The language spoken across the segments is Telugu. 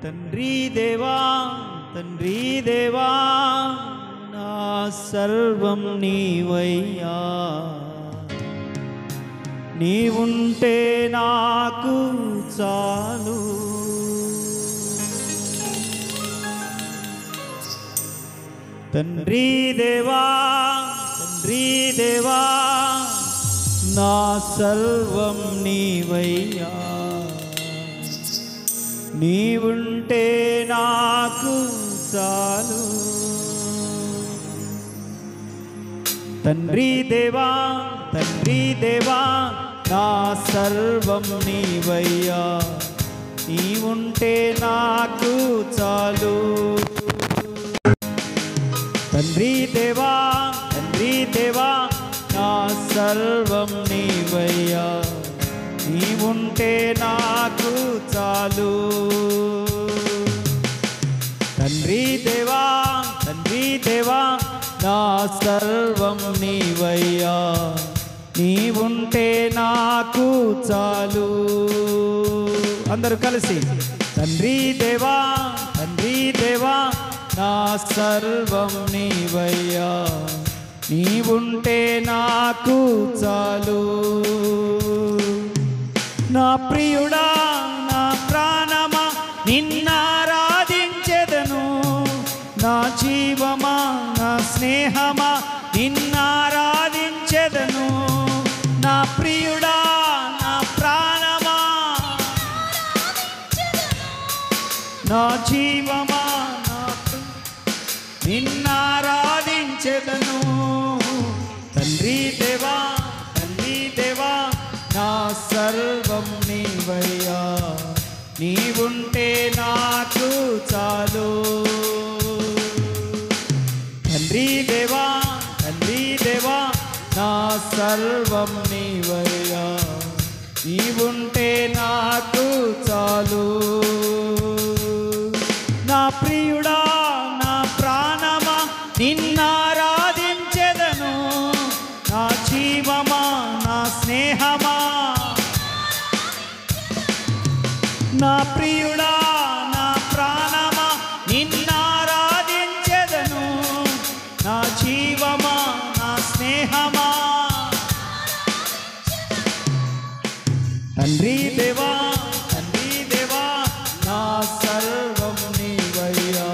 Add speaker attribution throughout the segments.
Speaker 1: తండ్రి దేవా తండ్రి దేవా నా సర్వం నీవయ్యా, నీవుంటే నాకు చాలు. తండ్రి దేవా తండ్రి దేవా నా సర్వం నీవయ్యా, నీవుంటే నాకు చాలు. తండ్రి దేవా తండ్రి దేవా నా సర్వం నీవయ్యా, నీవుంటే నాకు చాలు. తండ్రి దేవా తండ్రి దేవా నా సర్వం నీవయ్యా, నీవుంటే నాకు చాలు. తండ్రి దేవా తండ్రి దేవా నా సర్వం నీవయ్యా, నీవుంటే నాకు చాలు. అందరూ కలిసి తండ్రి దేవా తండ్రి దేవా నా సర్వం నీవయ్యా, నీవుంటే నాకు చాలు. నా ప్రియుడా నా ప్రాణమా నిన్నారాధించెదను, నా జీవమా నా స్నేహమా నిన్నారాధించెదను. నా ప్రియుడా నా ప్రాణమా నా జీవమా నిన్నారాధించెదను. తండ్రి దేవా తండ్రి దేవా నా సర్వం నీవయ్యా, నీవుంటే నాకు చాలు. తండ్రి దేవా తండ్రి దేవా నా సర్వం నీవయ్యా, నీవుంటే నాకు చాలు. నా ప్రియుడా నా ప్రాణమా నిన్నారాధించెదను, నా జీవమా నా స్నేహమా. నా ప్రియుడా నా ప్రాణమా నిన్నారాధించెదను, నా జీవమా నా స్నేహమా. తండ్రి దేవా తండ్రి దేవా నా సర్వం నీవయ్యా,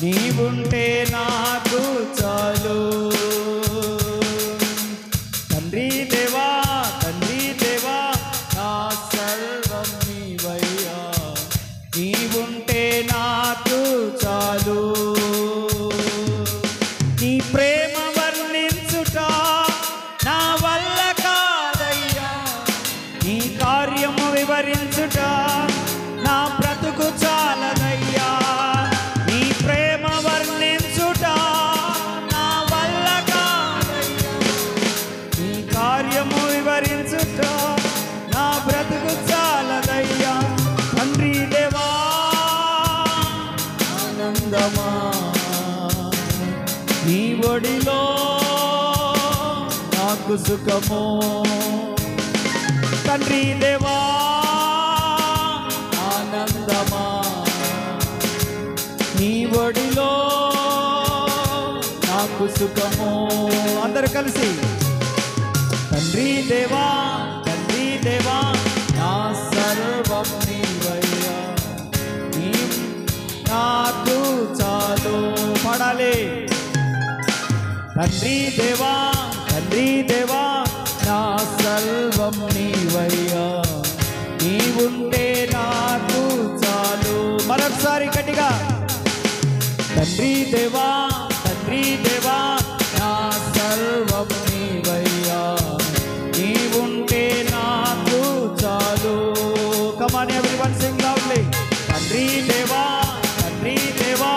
Speaker 1: నీవుంటే నాకు చాలు. తండ్రి దేవా తండ్రి దేవా నా సర్వం నీవయ్యా, నీవుంటే నాకు చాలు. నీ ప్రేమ వర్ణించుట నా వల్ల కాదయ్యా, నీ కార్యము వివరించుట నా బ్రతుకు చాలదయ్యా. నీ ప్రేమ వర్ణించుట నా వల్ల కాదయ్యా, నీ కార్యము వివరించుట నా బ్రతుకు చాలదయ్యా. తండ్రి దేవా ఆనందమా నీ ఒడిలో నాకు సుఖము. తండ్రి దేవా ఆనందమా నీ ఒడిలో నాకు సుఖము. అందరు కలిసి తండ్రి దేవా తండ్రి దేవా నా సర్వం నీవయ్యా, నీ నాకు చాలు. పాడాలి. తండ్రి దేవా తండ్రి దేవా నా సర్వం నీవయ్యా, నీవుంటే నాకు చాలు. మరొకసారి గట్టిగా తండ్రి దేవా తండ్రి దేవా నా సర్వం నీవయ్యా, నీవుంటే నాకు చాలు. Come on everyone, sing loudly. తండ్రి దేవా తండ్రి దేవా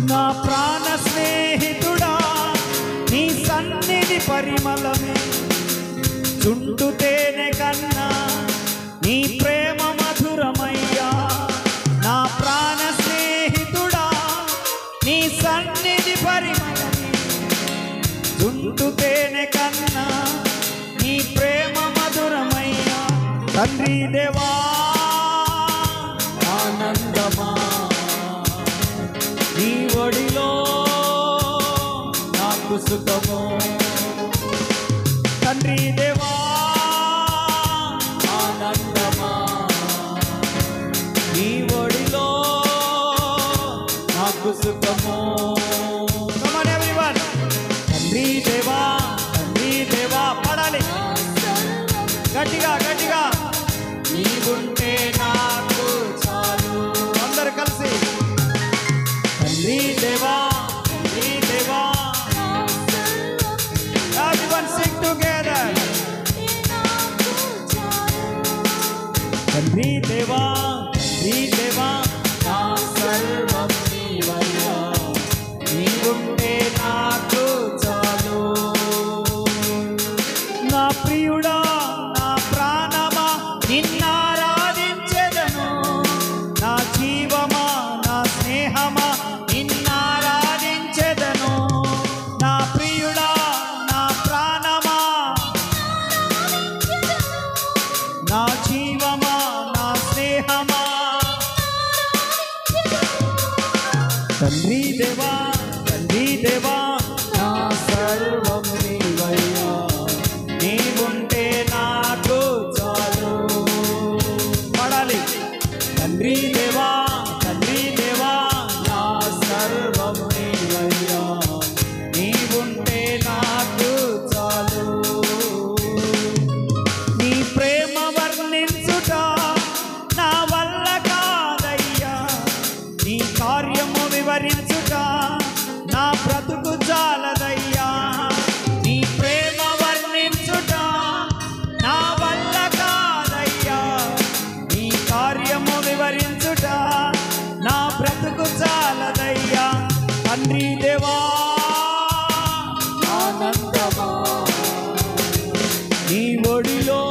Speaker 1: నా ప్రాణ స్నేహితుడా నీ సన్నిధి పరిమళమే, చుంటు తేనె కన్నా నీ ప్రేమ మధురమయ్యా. నా ప్రాణ స్నేహితుడా నీ సన్నిధి పరిమళమే, చుంటు తేనె తండ్రి దేవా ఆనందమా నీ ఒడిలో నాకు సుఖము తండ్రి దేవా ఆనందమా నీ ఒడిలో నాకు సుఖము Come on everyone తండ్రి దేవా పాడాలి గట్టిగా గట్టిగా నీవుంటే నాకు చాలు అందరూ కలిసి తండ్రి దేవా everyone sing together తండ్రి దేవా నా సర్వం నీవయ్యా నీవుంటే నాకు చాలు నా ప్రియుడా నా ప్రాణమా నిన్నారాధించెదను నా జీవమా నా స్నేహమా నిన్నారాధించెదను నా ప్రియుడా నా ప్రాణమా నా జీవమా నా స్నేహమా తండ్రి దేవా నా సర్వం నీవయ్యా నీవుంటే నాకు చాలు పాడాలి తండ్రి దేవా నా సర్వం నీవయ్యా నీవుంటే నాకు చాలు నీ ప్రేమ వర్ణించుట నా వల్ల కాదయ్యా నీ కార్యము వివరించుట నా బ్రతుకు చాలదయ్యా నీ ప్రేమ వర్ణించుట నా వల్ల కాదయ్యా నీ కార్యము వివరించుట నా బ్రతుకు చాలదయ్యా తండ్రి దేవా ఆనందమా నీ ఒడిలో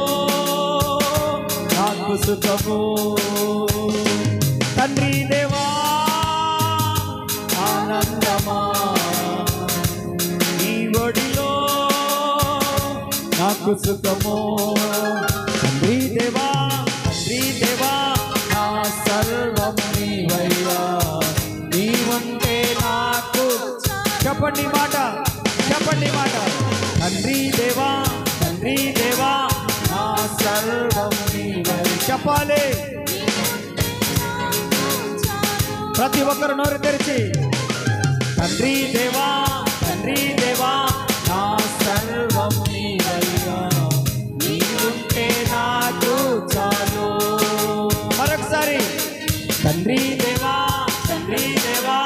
Speaker 1: నాకు సుఖము తండ్రి దేవా ఆనందమా నీ ఒడిలో నాకు సుఖము తండ్రి దేవా నా సర్వం నీవయ్యా నీవుంటే నాకు చెప్పండి మాట తండ్రి దేవా నా సర్వం నీవయ్యా చెప్పాలి ప్రతి ఒక్కరు నోరు తెరిచి తండ్రి దేవా నా సర్వం నీవయ్యా నీవుంటే నాకు చాలు మరొకసారి తండ్రి దేవా తండ్రి దేవా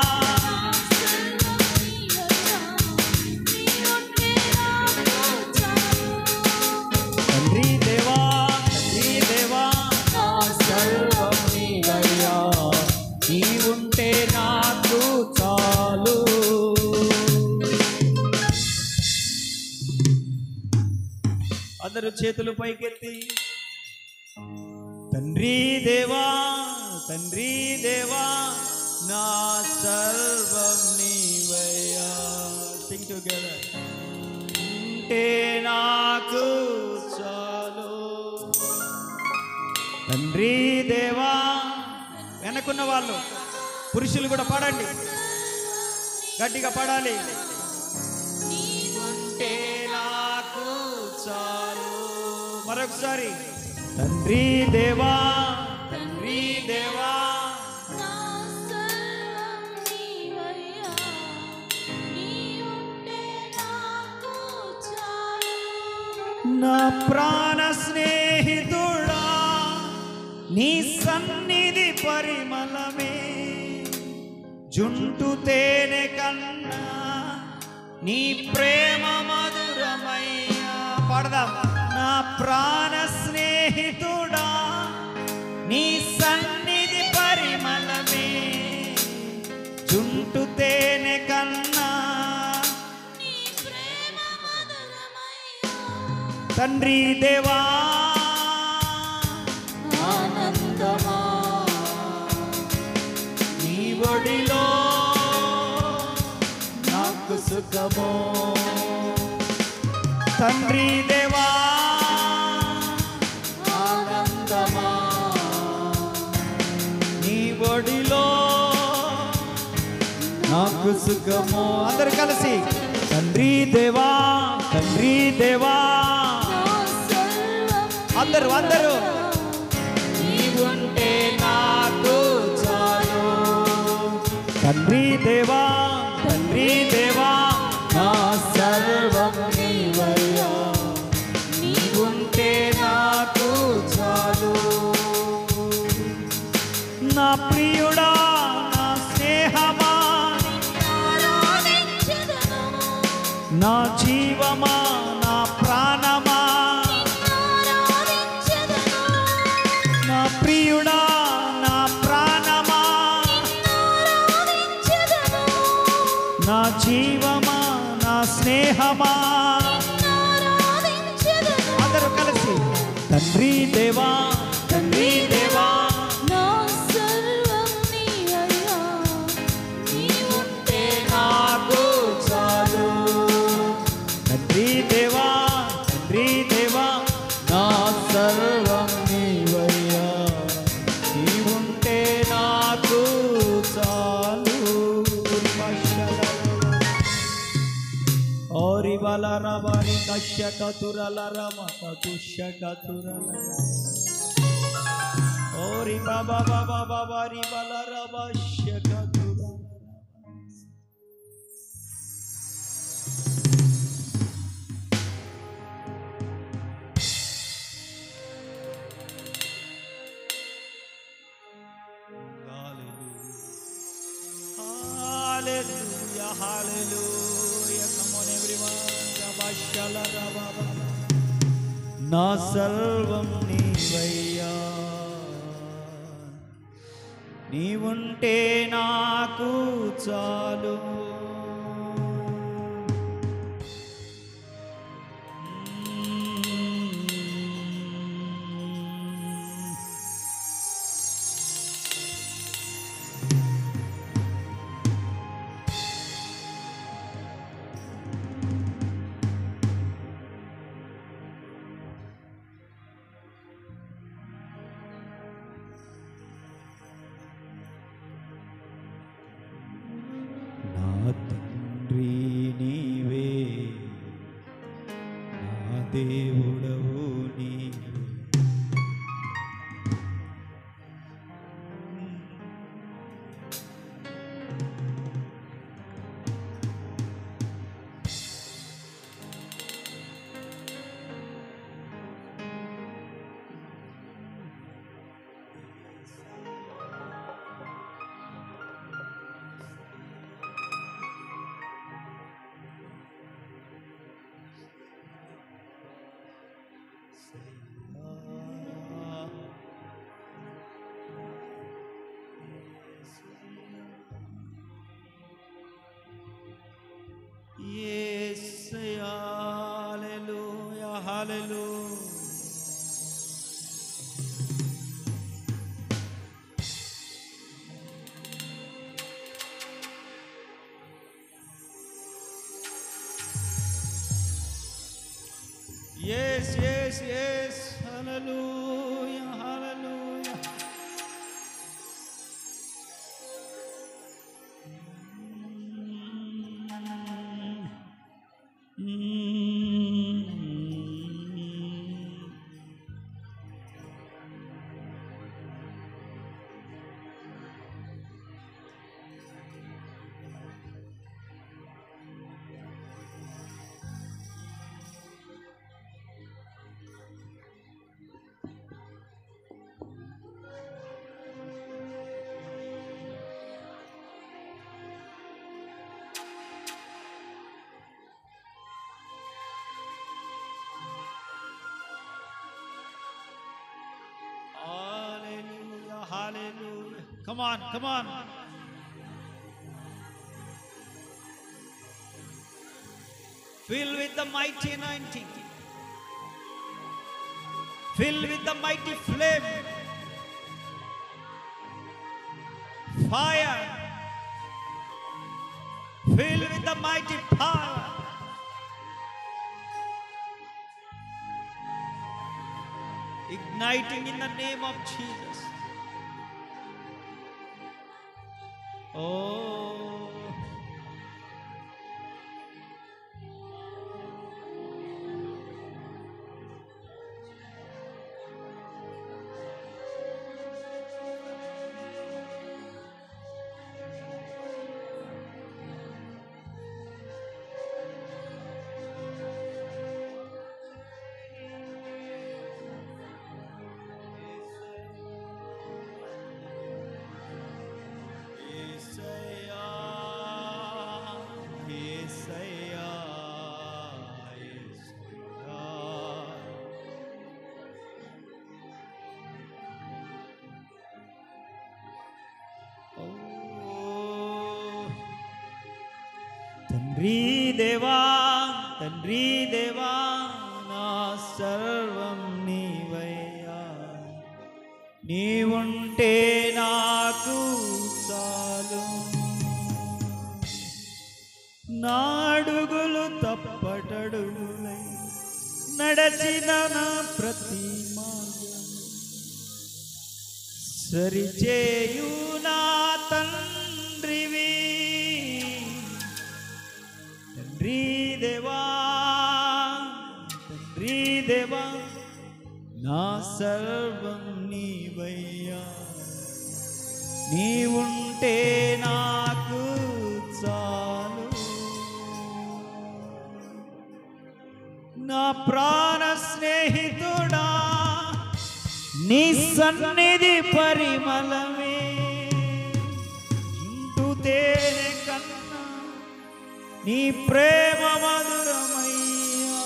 Speaker 1: నా సర్వం నీవయ్యా నీవుంటే నాకు చాలు అందరూ చేతులు పైకెత్తి తండ్రి దేవా నా సర్వం నీవయ్యా సింగ్ టుగెదర్ ఉంటే నాకు చాలు తండ్రి దేవా వెనకున్న వాళ్ళు పురుషులు కూడా పాడండి గట్టిగా పాడాలి నీవుంటే నాకు చాలు మరొకసారి తండ్రి దేవా
Speaker 2: నా సర్వం నీవయ్యా నీవుంటే నాకు చాలు
Speaker 1: నా ప్రాణ స్నేహితుడా నీ సన్నిధి పరిమళమే జుంటు తేనె కన్నా నీ ప్రేమ మధురమయ్యా పాడదాం నా ప్రాణ స్నేహితుడా నీ సన్నిధి పరిమళమే జుంటు తేనె కన్నా
Speaker 2: నీ ప్రేమ మధురమయ్యా
Speaker 1: తండ్రి దేవా
Speaker 2: ఆనందమా
Speaker 1: నీ ఒడిలో నాకు సుఖము తండ్రి దేవా ఆనందమా నాకు సుఖము. అందరు కలిసి తండ్రి దేవా, తండ్రి దేవా. అందరూ అందరూ నీవుంటే నాకు చాలు. తండ్రి దేవా, తండ్రి దేవా, నా సర్వం నీవయ్యా. నీవుంటే నాకు చాలు. నా ప్రియుడా, నా స్నేహమా, నా జీవమా, నా ప్రాణమా, నా ప్రియుడా, నా ప్రాణమా, నా జీవమా, నా స్నేహమా. అందరూ కలిసి తండ్రి దేవా, తండ్రి దేవా,
Speaker 2: నా సర్వం నీవయ్యా. నీవుంటే
Speaker 1: నాకు చాలు. తండ్రి దేవా, తండ్రి దేవా, నా సర్వం నీవయ్యా. నీవుంటే నాకు చాలు. ఓరి బలరమని కశ్యకతురలరమత కుశ్యకతురల. ఓరి బాబా బాబా బాబా రి బలరమశ్యకతుర. Hallelujah, hallelujah. Come on everyone. Rabashala rababa. నా సర్వం నీవయ్యా. నీవుంటే నాకు చాలు. నా తండ్రి నీవే, నా దేవుడవు నీవే. Yes, hallelujah, hallelujah. Yes, yes, yes, hallelujah, hallelujah. Hallelujah, hallelujah. Come on, come on. Fill with the mighty anointing. Fill with the mighty flame. Fire. Fill with the mighty power. Igniting in the name of Jesus. Oh. తండ్రి దేవా తండ్రి దేవా నా సర్వం నీవయ్యా, నీవుంటే నాకు చాలు. నా అడుగులు తప్పటడుగులై నడచిన నా ప్రతి మార్గం సరిచేయు నా తండ్రివి. తండ్రి దేవా తండ్రి దేవా నా సర్వం నీవయ్యా, నీవుంటే నాకు చాలు. నా ప్రాణ స్నేహితుడా నీ సన్నిధి పరిమళమే, ఇంటు తేనె కన్నా నీ ప్రేమ మధురమయ్యా.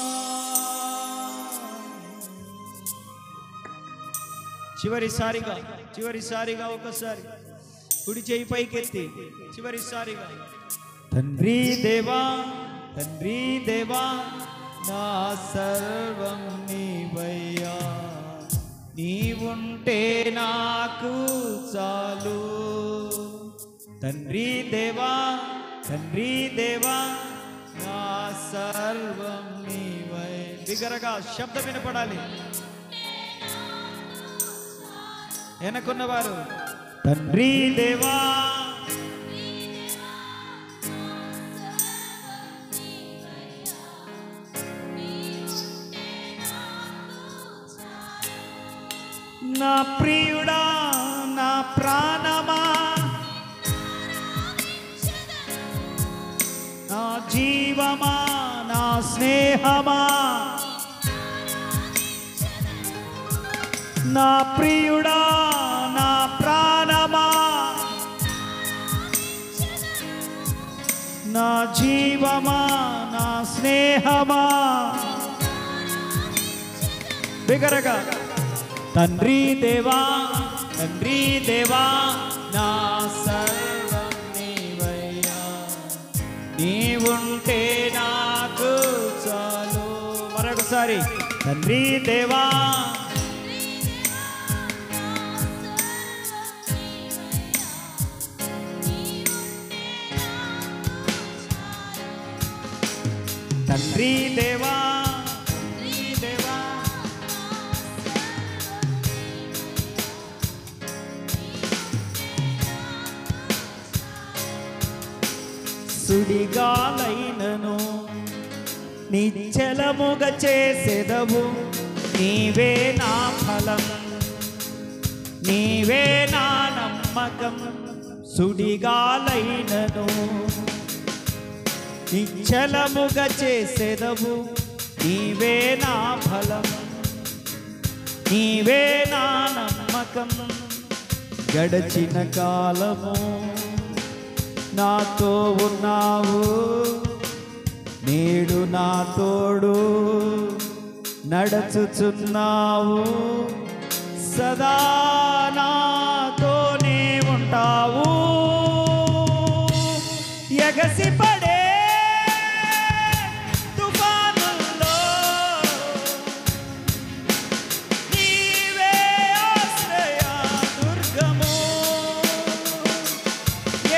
Speaker 1: చివరిసారిగా ఒకసారి కుడి చేయి పైకెత్తి చివరిసారిగా తండ్రి దేవా తండ్రి దేవా నా సర్వం నీవయ్యా, నీవుంటే నాకు చాలు. తండ్రి దేవా తండ్రి దేవా నా సర్వం నీవై. బిగరగా శబ్దం వినపడాలి. వెనకున్నవారు తండ్రి దేవా నా ప్రియుడా నా ప్రాణమా నా జీవమా నా స్నేహమా, నా ప్రియుడా నా ప్రాణమా నా జీవమా నా స్నేహమా. బిగరగా తండ్రి దేవా తండ్రి దేవా నా సర్వం నీవయ్యా, నీవుంటే నాకు చాలు. మరొకసారి తండ్రి దేవా తండ్రి దేవా తండ్రి దేవా సుడిగాలైనను నిశ్చలముగా చేసెదవు, నీవే నా ఫలం నీవే నా నమ్మకం. సుడిగాలైనను నిశ్చలముగా చేసెదవు, నీవే నా ఫలం నీవే నా నమ్మకం. గడచిన కాలము నాతో ఉన్నావు, నేడు నా తోడు నడుచుచున్నావు, సదా నాతోనే ఉంటావు. ఎగసిపడే తుఫానుల్లో నీవే ఆశ్రయ దుర్గము,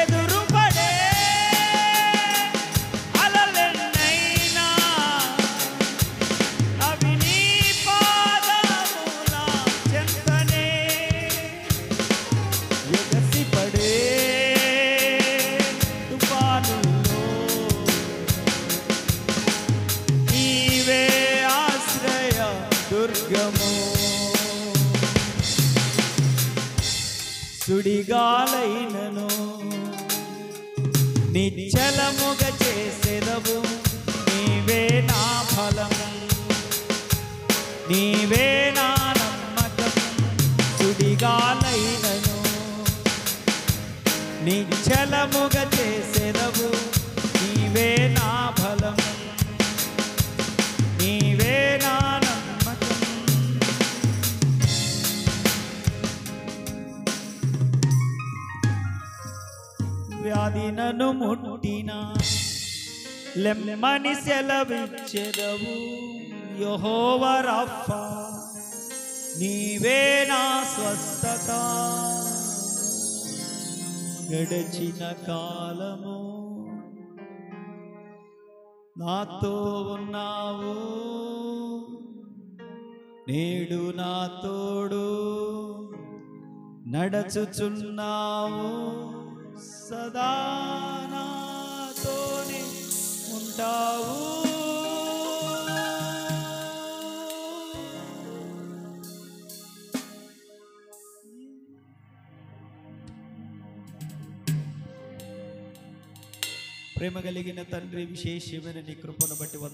Speaker 1: ఎదురుపడే అలలెన్నైనా అవి నీ పాదముల చెంతనే. ఎగసిపడే తుఫానుల్లో నీవే ఆశ్రయ దుర్గము. సుడిగాలైనను నిశ్చలముగా చేసెదవు, నీవే నా ఫలం నీవే నా నమ్మకం. సుడిగాలైనను నిశ్చలముగా చేసెదవు, నీవే నా ఫలం నీవే నా నమ్మకం. వ్యాధి నన్ను ముట్టినా లెమ్మని సెలవిచ్చెదవు. యెహోవా రాఫా, నీవే నా స్వస్థత. గడచిన కాలము నాతో ఉన్నావు, నేడు నా తోడు నడచుచున్నావు. సదా నాతోనే ఉంటావు. ప్రేమ కలిగిన తండ్రి, విశేషమైన నీ కృపను బట్టి వందనాలు.